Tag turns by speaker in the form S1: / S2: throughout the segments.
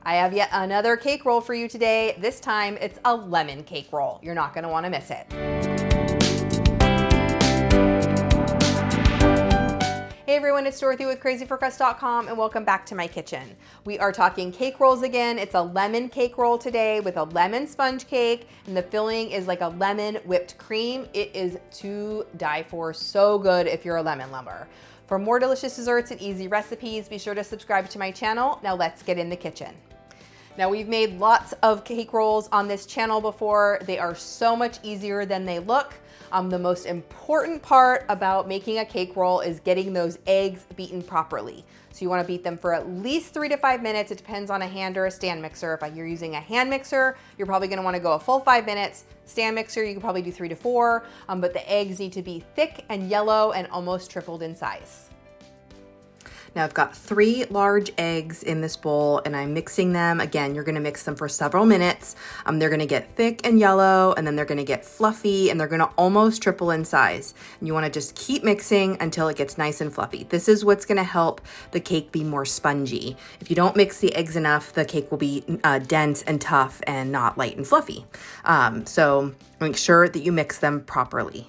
S1: I have yet another cake roll for you today. This time it's a lemon cake roll. You're not gonna wanna miss it. Hey everyone, it's Dorothy with crazyforcrust.com and welcome back to my kitchen. We are talking cake rolls again. It's a lemon cake roll today with a lemon sponge cake, and the filling is like a lemon whipped cream. It is to die for, so good if you're a lemon lover. For more delicious desserts and easy recipes, be sure to subscribe to my channel. Now let's get in the kitchen. Now we've made lots of cake rolls on this channel before. They are so much easier than they look. The most important part about making a cake roll is getting those eggs beaten properly. So you wanna beat them for at least 3 to 5 minutes. It depends on a hand or a stand mixer. If you're using a hand mixer, you're probably gonna wanna go a full 5 minutes. Stand mixer, you can probably do 3 to 4, but the eggs need to be thick and yellow and almost tripled in size. Now I've got 3 large eggs in this bowl and I'm mixing them. Again, you're gonna mix them for several minutes. They're gonna get thick and yellow, and then they're gonna get fluffy, and they're gonna almost triple in size. And you wanna just keep mixing until it gets nice and fluffy. This is what's gonna help the cake be more spongy. If you don't mix the eggs enough, the cake will be dense and tough and not light and fluffy. So make sure that you mix them properly.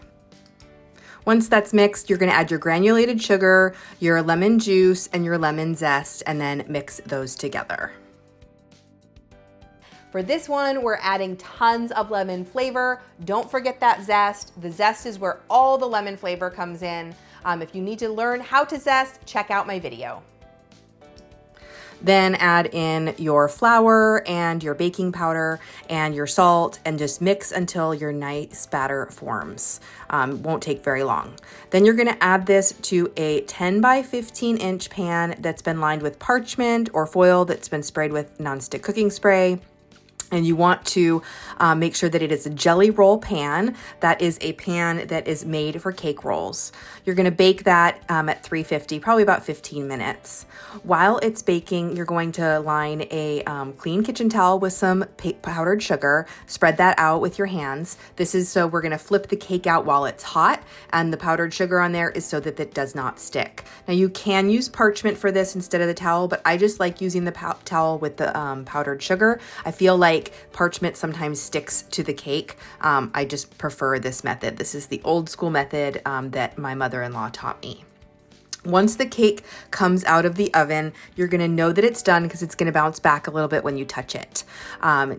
S1: Once that's mixed, you're gonna add your granulated sugar, your lemon juice, and your lemon zest, and then mix those together. For this one, we're adding tons of lemon flavor. Don't forget that zest. The zest is where all the lemon flavor comes in. If you need to learn how to zest, check out my video. Then add in your flour and your baking powder and your salt and just mix until your nice batter forms. Won't take very long. Then you're gonna add this to a 10 by 15 inch pan that's been lined with parchment or foil that's been sprayed with nonstick cooking spray. And you want to make sure that it is a jelly roll pan. That is a pan that is made for cake rolls. You're gonna bake that at 350, probably about 15 minutes. While it's baking, you're going to line a clean kitchen towel with some powdered sugar, spread that out with your hands. This is so we're gonna flip the cake out while it's hot, and the powdered sugar on there is so that it does not stick. Now you can use parchment for this instead of the towel, but I just like using the towel with the powdered sugar. I feel like parchment sometimes sticks to the cake. I just prefer this method. This is the old school method that my mother-in-law taught me. Once the cake comes out of the oven, you're gonna know that it's done because it's gonna bounce back a little bit when you touch it.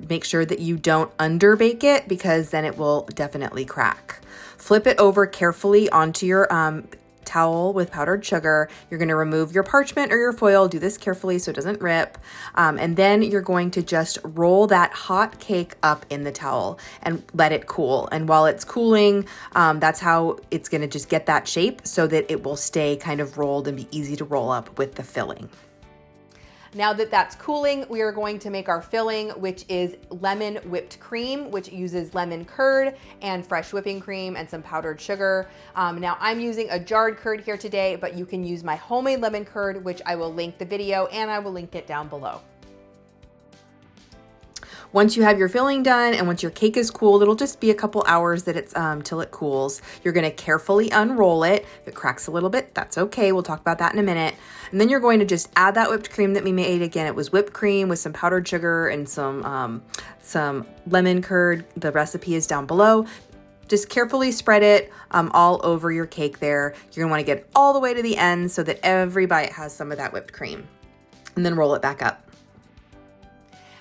S1: Make sure that you don't underbake it because then it will definitely crack. Flip it over carefully onto your towel with powdered sugar. You're going to remove your parchment or your foil. Do this carefully so it doesn't rip. And then you're going to just roll that hot cake up in the towel and let it cool. And while it's cooling, that's how it's going to just get that shape so that it will stay kind of rolled and be easy to roll up with the filling. Now that that's cooling, we are going to make our filling, which is lemon whipped cream, which uses lemon curd and fresh whipping cream and some powdered sugar. Now I'm using a jarred curd here today, but you can use my homemade lemon curd, which I will link the video and I will link it down below. Once you have your filling done and once your cake is cooled, it'll just be a couple hours that it's till it cools. You're gonna carefully unroll it. If it cracks a little bit, that's okay. We'll talk about that in a minute. And then you're going to just add that whipped cream that we made. Again, it was whipped cream with some powdered sugar and some lemon curd. The recipe is down below. Just carefully spread it all over your cake there. You're gonna wanna get all the way to the end so that every bite has some of that whipped cream. And then roll it back up.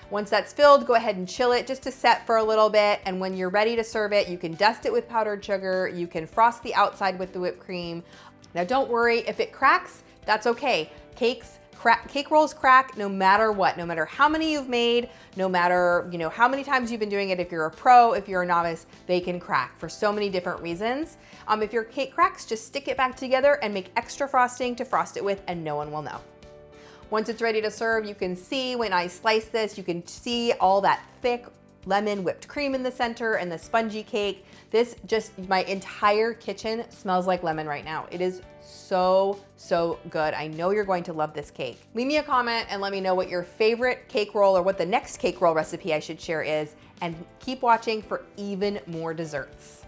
S1: Once that's filled, go ahead and chill it just to set for a little bit. And when you're ready to serve it, you can dust it with powdered sugar. You can frost the outside with the whipped cream. Now don't worry, if it cracks, that's okay. Cake rolls crack no matter what, no matter how many you've made, no matter how many times you've been doing it. If you're a pro, if you're a novice, they can crack for so many different reasons. If your cake cracks, just stick it back together and make extra frosting to frost it with and no one will know. Once it's ready to serve, you can see when I slice this, you can see all that thick lemon whipped cream in the center and the spongy cake. My entire kitchen smells like lemon right now. It is so, so good. I know you're going to love this cake. Leave me a comment and let me know what your favorite cake roll or what the next cake roll recipe I should share is, and keep watching for even more desserts.